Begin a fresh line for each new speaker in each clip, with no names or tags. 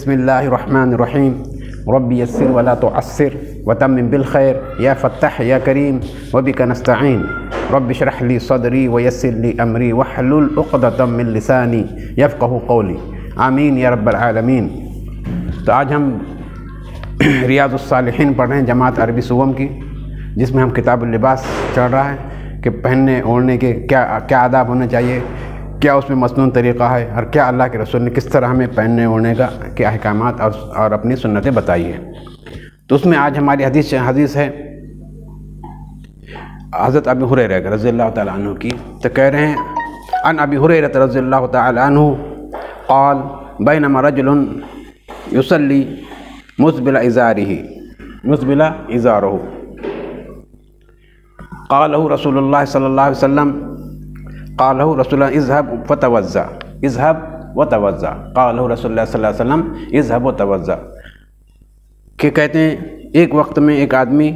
بسم اللہ الرحمن الرحیم رب یسر ولا تعسر وتمم بالخیر یا فتاح یا کریم وبک نستعین رب اشرح لی صدری ویسر لی امری واحلل عقدۃ من لسانی یفقہوا قولی آمین یا رب العالمین۔ تو آج ہم ریاض الصالحین پڑھ رہے ہیں جماعت عربی سوم کی، جس میں ہم کتاب اللباس چڑھ رہا ہے کہ پہننے اوڑھنے کے کیا آداب ہونے چاہیے، کیا اس میں مسنون طریقہ ہے، اور کیا اللہ کے رسول نے کس طرح ہمیں پہننے اوڑھنے کا کیا احکامات اور اپنی سنتیں بتائی ہیں۔ تو اس میں آج ہماری حدیث ہے حضرت ابی ہریرہ رضی اللہ تعالیٰ عنہ کی۔ تو کہہ رہے ہیں عن ابی ہریرہ رضی اللہ تعالیٰ عنہ قال بینما رجل یصلی مسبل ازارہ قال له رسول اللہ صلی اللہ علیہ وسلم قال له رسول اللہ اذهب وتوضا قال له رسول اللہ صلی اللہ علیہ وسلم اذهب وتوضا کہ کہتے ہیں ایک وقت میں ایک آدمی،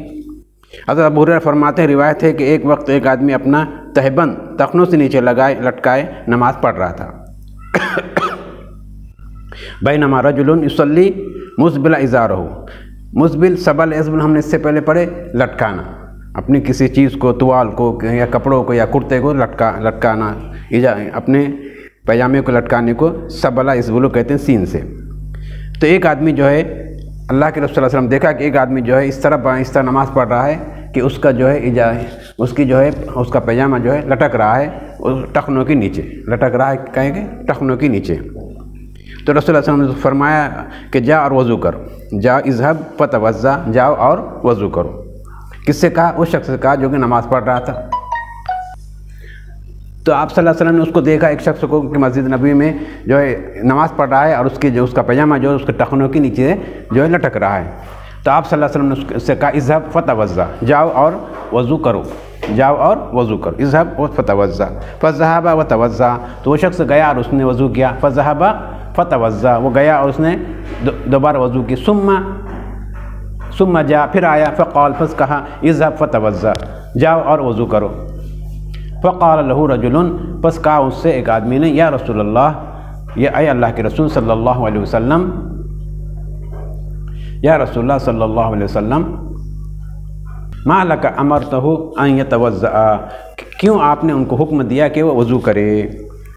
حضرت ابو ہریرہ فرماتے ہیں، روایت ہے کہ ایک وقت ایک آدمی اپنا تہبند ٹخنوں سے نیچے لٹکائے نماز پڑھ رہا تھا۔ بینما رجل یصلی مسبل ازارہ، مسبل سبل ازبل ہم نے اس سے پہلے پڑھے لٹکانا، اپنی کسی چیز کو، توال کو یا کپڑوں کو یا کرتے کو لٹکانا، اپنے پیجامے کو لٹکانے کو سبلا ازبلو کہتے ہیں سین سے۔ تو ایک آدمی جو ہے، اللہ کے رسول صلی اللہ علیہ وسلم دیکھا کہ ایک آدمی جو ہے اس طرح نماز پڑھ رہا ہے کہ اس کا جو ہے اس کا پیجامہ جو ہے لٹک رہا ہے ٹخنوں کے نیچے، لٹک رہا ہے کہیں گے ٹخنوں کے نیچے۔ تو رسول اللہ صلی اللہ علیہ وسلم نے فرمایا کہ جا اور وضو کر، جا اذهب فتوضا، جاؤ اور وضو کرو۔ کس سے کہا؟ اس شخص سے کہا جو کہ نماز پڑھ رہا تھا۔ تو آپ صلی اللہ علیہ وسلم نے اس کو دیکھا، ایک شخص کو کہ مسجد نبوی میں جو ہے نماز پڑھ رہا ہے اور اس کا پیجامہ جو ہے اس کے ٹخنوں کے نیچے جو ہے لٹک رہا ہے۔ تو آپ صلی اللہ علیہ وسلم نے اس سے کہا اذهب فتوضا، جاؤ اور وضو کرو، جاؤ اور وضو کرو، اذهب فتوضا فذهب وتوضا۔ تو وہ شخص گیا اور اس نے وضو کیا، فذهب فتوضا، وہ گیا اور اس نے دوبارہ وضو کی، ثم جا، پھر آیا، فقال، پس کہا اذهب فتوضا، جاؤ اور وضو کرو۔ فقال له رجل، پس کہا اس سے ایک آدمی نے، یا رسول اللہ، یا اے اللہ کے رسول صلی اللہ علیہ وسلم، یا رسول اللہ صلی اللہ علیہ وسلم، ما لک امرتہ ان یتوضا، کیوں آپ نے ان کو حکم دیا کہ وہ وضو کرے،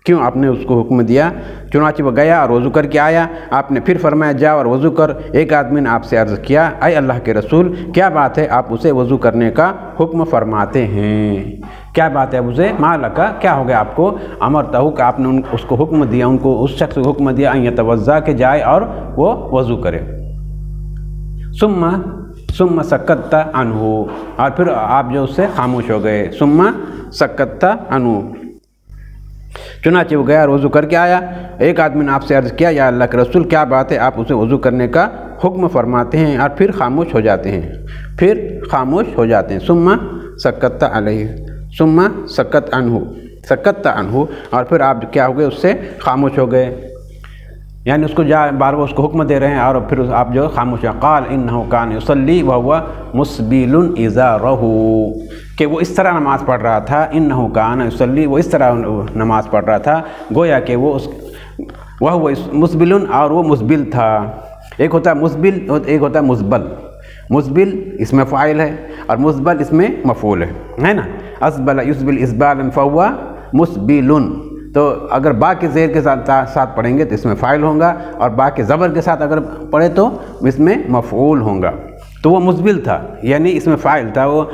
کیوں آپ نے اس کو حکم دیا؟ چنانچہ وہ گیا اور وضو کر کے آیا، آپ نے پھر فرمایا جا اور وضو کر۔ ایک آدمی نے آپ سے عرض کیا، اے اللہ کے رسول، کیا بات ہے آپ اسے وضو کرنے کا حکم فرماتے ہیں؟ کیا بات ہے اسے؟ ما لکا، کیا ہو گیا آپ کو؟ امرتہ، کہ آپ نے اس کو حکم دیا، ان کو اس شخص کو حکم دیا ان یتوضا، کہ جائے اور وہ وضو کرے۔ ثم سکت عنہ، اور پھر آپ جو اس سے خاموش ہو گئے، ثم سکت عنہ، چنانچہ وہ گیا اور وضو کر کے آیا۔ ایک آدمی نے آپ سے عرض کیا، یا اللہ کے رسول، کیا بات ہے آپ اسے وضو کرنے کا حکم فرماتے ہیں، اور پھر خاموش ہو جاتے ہیں، پھر خاموش ہو جاتے ہیں۔ ثم سکت علیہ، ثم سکت عنہ، اور پھر آپ کیا ہو گئے؟ اس سے خاموش ہو گئے، یعنی اس کو بار بار اس کو حکم دے رہے ہیں اور پھر آپ جو خاموش ہیں۔ قال انہ کان یصلی وہو مسبل ازارہ، کہ وہ اس طرح نماز پڑھ رہا تھا، انہ کان یصلی، وہ اس طرح نماز پڑھ رہا تھا، گویا کہ وہ مسبل، اور وہ مسبل تھا۔ ایک ہوتا ہے مسبل، ایک ہوتا ہے مسبل۔ مسبل اس میں فاعل ہے اور مسبل اس میں مفعول ہے نا۔ اسبل یسبل اسبالا فہو مسبل، تو اگر با کے زیر کے ساتھ پڑھیں گے تو اس میں فاعل ہوگا، اور با کے زبر کے ساتھ اگر پڑھے تو اس میں مفعول ہوگا۔ تو وہ مسبل تھا، یعنی اس میں فاعل تھا، وہ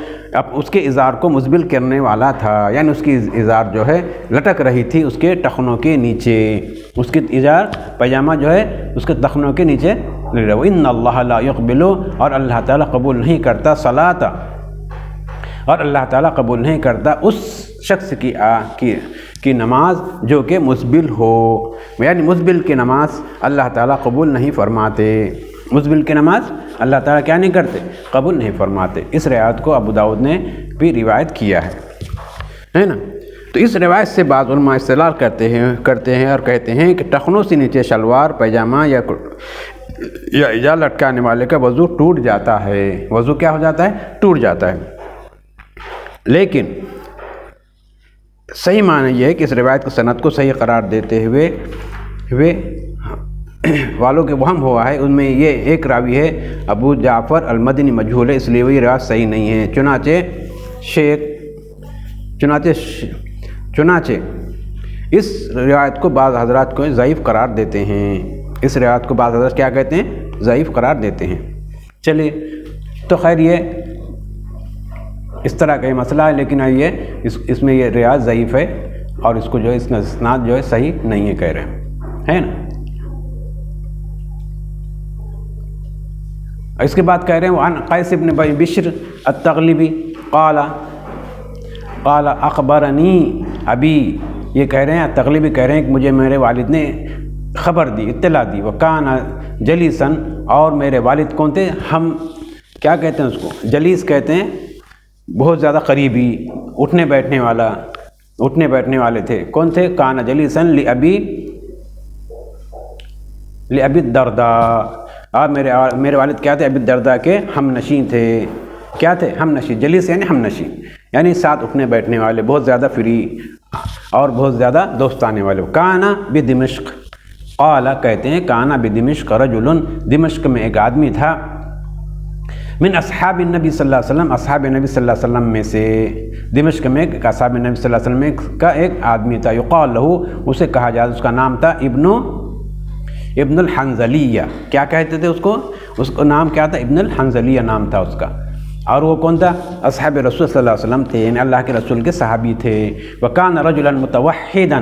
اس کے ازار کو مسبل کرنے والا تھا، یعنی اس کی ازار جو ہے لٹک رہی تھی اس کے ٹخنوں کے نیچے، اس کی ازار پیجامہ جو ہے اس کے ٹخنوں کے نیچے لے رہا۔ ان اللہ لا یقبل، اور اللہ تعالیٰ قبول نہیں کرتا صلاۃ، اور اللہ تعالیٰ قبول نہیں کرتا اس شخص کی نماز جو کہ مسبل ہو، یعنی مسبل کی نماز اللہ تعالیٰ قبول نہیں فرماتے، مسبل کی نماز اللہ تعالیٰ کیا نہیں کرتے؟ قبول نہیں فرماتے۔ اس روایت کو ابو داؤد نے بھی روایت کیا ہے نا۔ تو اس روایت سے بعض علماء استدلال کرتے ہیں اور کہتے ہیں کہ ٹخنوں سے نیچے شلوار، پیجامہ یا لٹکانے والے کا وضو ٹوٹ جاتا ہے، وضو کیا ہو جاتا ہے؟ ٹوٹ جاتا ہے۔ لیکن صحیح معنی یہ ہے کہ اس روایت کی سند کو صحیح قرار دیتے ہوئے والوں کے وہم ہوا ہے، ان میں یہ ایک راوی ہے ابو جعفر المدنی مجہول ہے، اس لیے وہی روایت صحیح نہیں ہے۔ چنانچہ اس روایت کو بعض حضرات کو ضعیف قرار دیتے ہیں، اس روایت کو بعض حضرات کیا کہتے ہیں؟ ضعیف قرار دیتے ہیں۔ چلیے تو خیر یہ اس طرح کا یہ مسئلہ ہے، لیکن اس میں یہ روایت ضعیف ہے اور اس کو جو ہے اس کا اسناد جو ہے صحیح نہیں ہے کہہ رہے ہیں، ہے نا۔ اس کے بعد کہہ رہے ہیں وعن قیس بن بشر التغلبی قال اخبرنی ابی، یہ کہہ رہے ہیں تغلبی کہہ رہے ہیں کہ مجھے میرے والد نے خبر دی، اطلاع دی، وکان جلیسن، اور میرے والد کون تھے؟ ہم کیا کہتے ہیں اس کو؟ جلیس کہتے ہیں، بہت زیادہ قریبی، اٹھنے بیٹھنے والے تھے۔ کون تھے؟ کان جلیسن لابی الدرداء، اور میرے والد کیا تھے؟ ابی الدرداء کے ہم نشین تھے۔ کیا تھے؟ ہم نشین۔ جلیس یعنی ہم نشین، یعنی ساتھ اٹھنے بیٹھنے والے، بہت زیادہ فری اور بہت زیادہ دوستانے والے۔ کانا بدمشق، قال کہتے ہیں کانا بدمشق رجل، دمشق میں ایک آدمی تھا، من اصحاب النبی صلی اللہ علیہ وسلم، اصحاب نبی صلی اللہ علیہ وسلم میں سے، دمشق میں ایک اصحاب نبی صلی اللہ علیہ وسلم کا ایک آدمی تھا، یقال لہو، اسے کہا جاتا، اس کا نام تھا ابن الحنظلیہ۔ کیا کہتے تھے اس کو نام کیا تھا؟ ابن الحنظلیہ نام تھا اس کا، اور وہ کون تھا؟ اصحاب رسول صلی اللہ علیہ وسلم تھے، یعنی اللہ کے رسول کے صحابی تھے۔ وکان رجلا متوحدا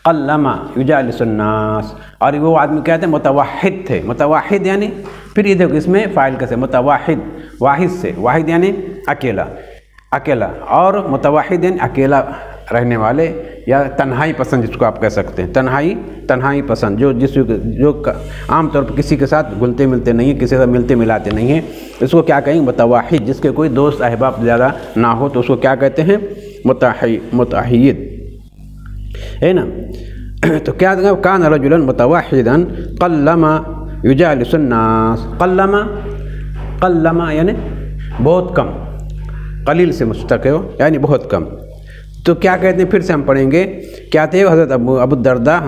قلما یجالس الناس، اور وہ آدمی کہتے ہیں متوحد تھے۔ متوحد یعنی پھر یہ دیکھو اس میں فاعل کیسے؟ متوحد، واحد سے، واحد یعنی اکیلا، اور متوحد یعنی اکیلا رہنے والے، یا تنہائی پسند جس کو آپ کہہ سکتے ہیں، تنہائی پسند، جو عام طور پر کسی کے ساتھ گھلتے ملتے نہیں ہیں، کسی سے ملتے ملاتے نہیں ہیں، اس کو کیا کہیں؟ متوحد۔ جس کے کوئی دوست احباب زیادہ نہ ہو تو اس کو کیا کہتے ہیں؟ متحید، ہے نا۔ تو کیا کان رجلا متوحدا قلما یجالس الناس، قلما یعنی بہت کم، قلیل سے مشتق ہو یعنی بہت کم۔ تو کیا کہتے ہیں؟ پھر سے ہم پڑھیں گے، کیا تھے؟ حضرت ابو الدرداء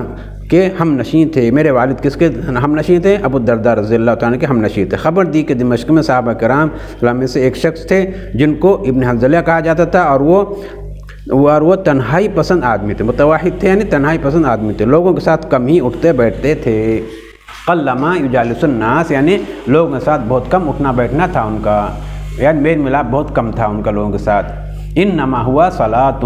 کے ہم نشین تھے۔ میرے والد کس کے ہم نشین تھے؟ ابو الدرداء رضی اللہ تعالیٰ کے ہم نشین تھے۔ خبر دی کہ دمشق میں صحابہ کرام میں سے ایک شخص تھے جن کو ابن حنظلیہ کہا جاتا تھا، اور وہ تنہائی پسند آدمی تھے۔ متوحد تھے یعنی تنہائی پسند آدمی تھے، لوگوں کے ساتھ کم ہی اٹھتے بیٹھتے تھے۔ قلما یجالس الناس یعنی لوگوں کے ساتھ بہت کم اٹھنا بیٹھنا تھا ان کا، یعنی میل ملاپ بہت کم تھا ان کا لوگوں کے ساتھ۔ انما ہوا صلاۃ،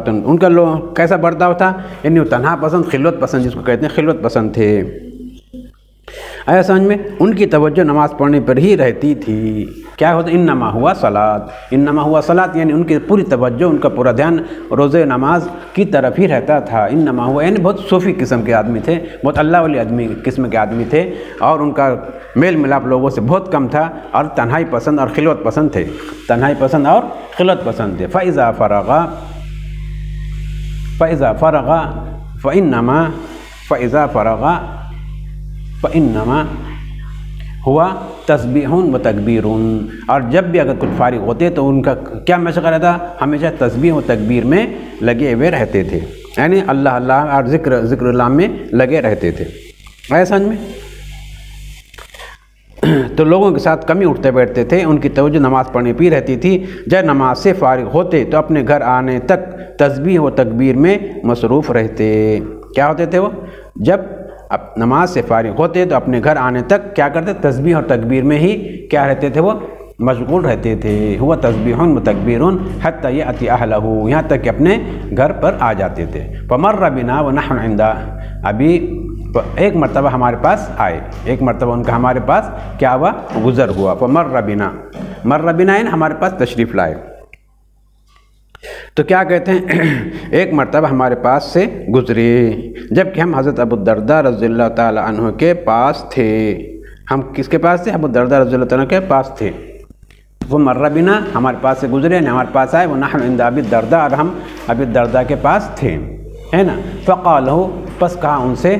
ان کا کیسا برتاؤ تھا؟ یعنی وہ تنہا پسند، خلوت پسند، جس کو کہتے ہیں خلوت پسند تھے۔ آیا سمجھ میں؟ ان کی توجہ نماز پڑھنے پر ہی رہتی تھی۔ کیا ہوتا؟ انما ہوا صلاۃ یعنی ان کی پوری توجہ، ان کا پورا دھیان روزے نماز کی طرف ہی رہتا تھا۔ انما ہوا یعنی بہت صوفی قسم کے آدمی تھے، بہت اللہ والی قسم کے آدمی تھے، اور ان کا میل ملاپ لوگوں سے بہت کم تھا، اور تنہائی پسند اور خلوت پسند تھے، فَإِذَا فرغ فَإِنَّمَا ہوا تسبیح و تکبیر، اور جب بھی اگر کچھ فارغ ہوتے تو ان کا کیا مشغلہ رہتا؟ ہمیشہ تسبیح و تکبیر میں لگے ہوئے رہتے تھے، یعنی اللہ اور ذکر اللہ میں لگے رہتے تھے۔ آیا سمجھ میں؟ تو لوگوں کے ساتھ کمی اٹھتے بیٹھتے تھے، ان کی توجہ نماز پڑھنے پہ رہتی تھی۔ جب نماز سے فارغ ہوتے تو اپنے گھر آنے تک تسبیح و تکبیر میں مصروف رہتے۔ کیا ہوتے تھے وہ؟ جب نماز سے فارغ ہوتے تو اپنے گھر آنے تک کیا کرتے؟ تسبیح اور تکبیر میں ہی کیا رہتے تھے؟ وہ مشغول رہتے تھے۔ ہوا تسبیح و تکبیر حتی یأتی اہلہ، یہاں تک کہ اپنے گھر پر آ جاتے تھے۔ فمر بنا ونحن عندہ، ابھی ایک مرتبہ ہمارے پاس آئے، ایک مرتبہ ان کا ہمارے پاس کیا ہوا؟ گزر ہوا۔ فمر بنا، مر بنا یعنی ہمارے پاس تشریف لائے۔ تو کیا کہتے ہیں؟ ایک مرتبہ ہمارے پاس سے گزرے، جبکہ ہم حضرت ابو الدرداء رضی اللہ تعالی عنہ کے پاس تھے۔ ہم کس کے پاس تھے؟ ابو الدرداء رضی اللہ تعالیٰ کے پاس تھے۔ وہ مر بنا ہمارے پاس سے گزرے، یعنی ہمارے پاس آئے، وہ نحن عند ابی الدرداء، اور ہم ابی الدرداء کے پاس تھے، ہے نا۔ فقالہ، پس کہا ان سے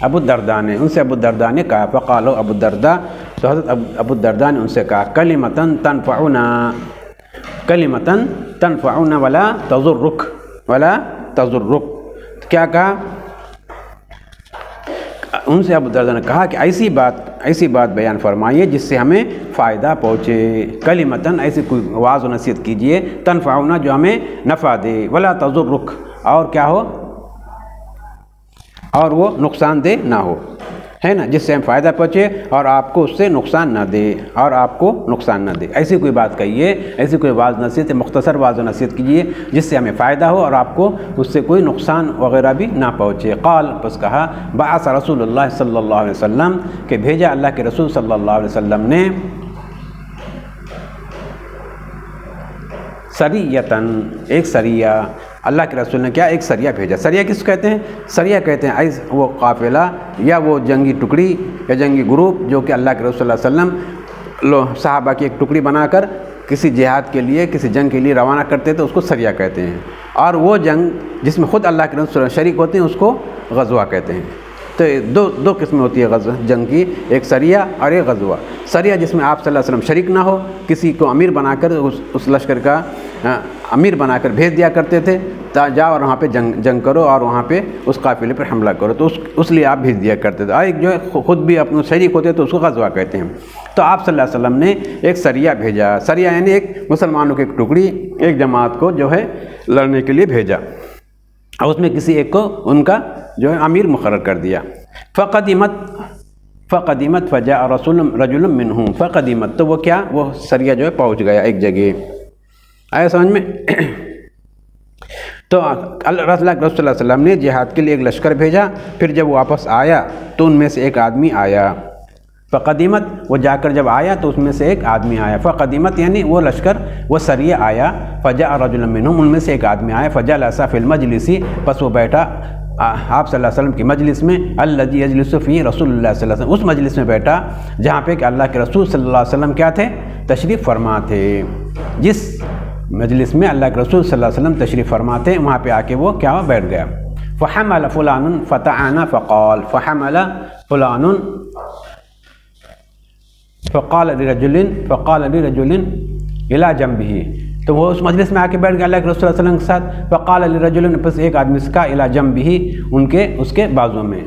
ابو الدرداء نے، ان سے ابو الدرداء نے کہا، فقالہ ابو الدرداء، تو حضرت ابو الدرداء نے ان سے کہا، کلمتن تنفعنا، کلمتن تنفعنا ولا تضرک ولا تضرک، کیا کہا ان سے ابو دردہ نے کہا کہ ایسی بات بیان فرمائیے جس سے ہمیں فائدہ پہنچے، کلمتاً ایسی کوئی واعظ و نصیحت کیجئے، تنفعنا جو ہمیں نفع دے، ولا تضرک اور کیا ہو، اور وہ نقصان دہ نہ ہو، ہے نا، جس سے ہم فائدہ پہنچے اور آپ کو اس سے نقصان نہ دے، اور آپ کو نقصان نہ دے، ایسی کوئی بات کہیے، ایسی کوئی واعظ نصیحت، مختصر واعظ و نصیحت کیجیے جس سے ہمیں فائدہ ہو اور آپ کو اس سے کوئی نقصان وغیرہ بھی نہ پہنچے۔ قال، پس کہا، بعث رسول اللہ صلی اللہ علیہ وسلم، کہ بھیجا اللہ کے رسول صلی اللہ علیہ وسلم نے، سریتاً، ایک سریہ، اللہ کے رسول نے کیا ایک سریہ بھیجا۔ سریہ کس کہتے ہیں؟ سریہ کہتے ہیں وہ قافلہ یا وہ جنگی ٹکڑی یا جنگی گروپ جو کہ اللہ کے رسول صلی اللہ علیہ وسلم صحابہ کی ایک ٹکڑی بنا کر کسی جہاد کے لیے، کسی جنگ کے لیے روانہ کرتے تھے، اس کو سریہ کہتے ہیں، اور وہ جنگ جس میں خود اللہ کے رسول شریک ہوتے ہیں اس کو غزوہ کہتے ہیں۔ تو دو قسمیں ہوتی ہے غزوہ جنگ کی، ایک سریہ اور ایک غزوہ۔ سریہ جس میں آپ صلی اللہ علیہ وسلم شریک نہ ہو، کسی کو امیر بنا کر اس لشکر کا امیر بنا کر بھیج دیا کرتے تھے، جاؤ اور وہاں پہ جنگ کرو اور وہاں پہ اس قافلے پر حملہ کرو، تو اس لیے آپ بھیج دیا کرتے تھے، اور ایک جو ہے خود بھی اپنے شریک ہوتے تو اس کو غزوہ کہتے ہیں۔ تو آپ صلی اللہ علیہ وسلم نے ایک سریہ بھیجا، سریہ یعنی ایک مسلمانوں کی ایک ٹکڑی، ایک جماعت کو جو ہے لڑنے کے لیے بھیجا، اور اس میں کسی ایک کو ان کا جو ہے امیر مقرر کر دیا۔ فقدمت فجاء رجل منہم، فقدمت تو وہ کیا، وہ سریہ جو ہے پہنچ گیا ایک جگہ، آیا سمجھ میں؟ تو رسول اللہ صلی اللہ علیہ وسلم نے جہاد کے لیے ایک لشکر بھیجا، پھر جب واپس آیا تو ان میں سے ایک آدمی آیا، فقدمت وہ جا کر جب آیا تو اس میں سے ایک آدمی آیا، فقدمت یعنی وہ لشکر وہ سریہ آیا، فجاء رجل منہم ان میں سے ایک آدمی آیا، فجلس فی المجلس پس وہ بیٹھا آپ صلی اللہ علیہ وسلم کی مجلس میں، الذی یجلس فی رسول اللہ صلی اللہ علیہ وسلم، اس مجلس میں بیٹھا جہاں پہ کہ اللہ کے رسول صلی اللہ علیہ وسلم کیا تھے، تشریف فرما تھے، جس مجلس میں اللہ کے رسول صلی اللہ علیہ وسلم تشریف فرما تھے وہاں پہ آ کے وہ کیا ہوا، بیٹھ گیا۔ فحمل فلان فتعنا فقال، فحمل فلان فقال لرجل الى جنبه، تو وہ اس مجلس میں آ کے بیٹھ گیا اللہ کے رسول صلی اللہ علیہ وسلم کے ساتھ، فقال لرجل، پس ایک آدمی سے کہا، الى جنبه اس کے بازو میں،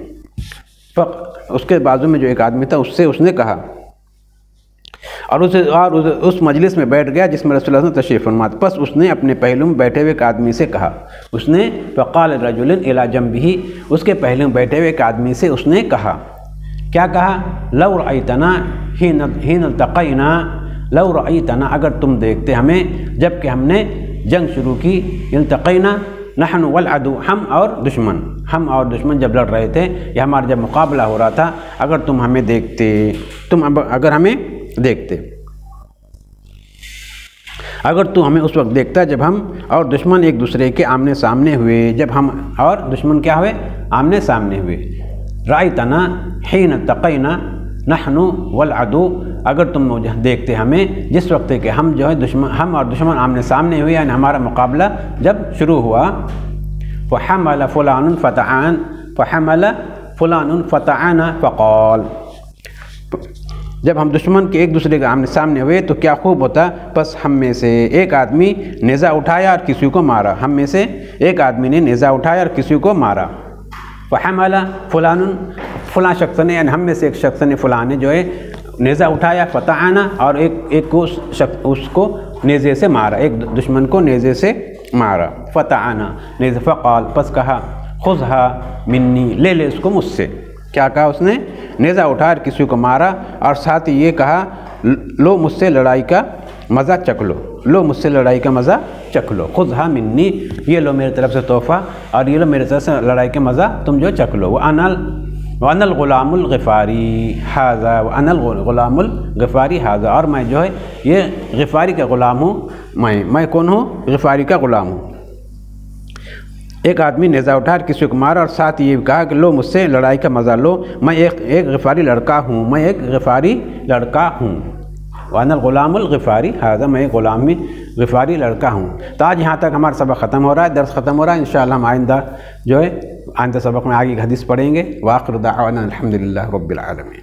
اس کے بازو میں جو ایک آدمی تھا اس نے کہا، اور اس مجلس میں بیٹھ گیا جس میں رسول اللہ صلی اللہ علیہ وسلم تشریف فرما تھے، پس اس نے اپنے پہلو میں بیٹھے ہوئے ایک آدمی سے کہا، اس نے فقال رجل الی جنبہ، اس کے پہلو میں بیٹھے ہوئے ایک آدمی سے اس نے کہا، کیا کہا، لو رأیتنا حین التقینا، لو رأیتنا اگر تم دیکھتے ہمیں جب کہ ہم نے جنگ شروع کی، التقینا نحن والعدو، ہم اور دشمن جب لڑ رہے تھے یا ہمارا جب مقابلہ ہو رہا تھا، اگر تم ہمیں دیکھتے، اگر تو ہمیں اس وقت دیکھتا جب ہم اور دشمن ایک دوسرے کے آمنے سامنے ہوئے، جب ہم اور دشمن کیا ہوئے، آمنے سامنے ہوئے، رأیتنا حین التقینا نحن والعدو، اگر تم دیکھتے ہمیں جس وقت کہ ہم جو ہے ہم اور دشمن آمنے سامنے ہوئے، یعنی ہمارا مقابلہ جب شروع ہوا، فحمل فلان فتعنا فقال، جب ہم دشمن کے ایک دوسرے کے آمنے سامنے ہوئے تو کیا خوب ہوتا، پس ہم میں سے ایک آدمی نیزہ اٹھایا اور کسی کو مارا، ہم میں سے ایک آدمی نے نیزہ اٹھایا اور کسی کو مارا، فحمل فلاں شخص نے، یعنی ہم میں سے ایک شخص نے، فلاں نے جو ہے نیزہ اٹھایا، فتعنا اور ایک کو اس کو نیزے سے مارا، ایک دشمن کو نیزے سے مارا، فتعنا نیزہ، فقال پس کہا، خذها منی، لے اس کو مجھ سے، کیا کہا اس نے، نیزہ اٹھا کر کسی کو مارا، اور ساتھ ہی یہ کہا، لو مجھ سے لڑائی کا مزہ چکھ لو، مجھ سے لڑائی کا مزہ چکھ لو، خذها منی، یہ لو میری طرف سے تحفہ، اور یہ لو میری طرف سے لڑائی کا مزہ تم جو چکھ لو، وَأَنَا الْغُلَامُ الْغِفَارِي هَذَا، وَأَنَا الْغُلَامُ الْغِفَارِي هَذَا، اور میں جو ہے یہ غفاری کا غلام ہوں، میں کون ہوں، غفاری کا غلام ہوں۔ ایک آدمی نیزہ اٹھا کر کسی کو مارا اور ساتھ یہ کہا کہ لو مجھ سے لڑائی کا مزہ لو، میں ایک غفاری لڑکا ہوں، میں ایک غفاری لڑکا ہوں، وَأَنَا الْغُلَامُ الْغِفَارِي هَذَا، میں ایک غلام غفاری لڑکا ہوں۔ تو آج یہاں تک ہمارا سبق ختم ہو رہا ہے، درس ختم ہو رہا ہے، انشاءاللہ ہم آئندہ سبق میں آگے حدیث پڑھیں گے۔ وآخر دعوانا الحمدللہ رب العالمین۔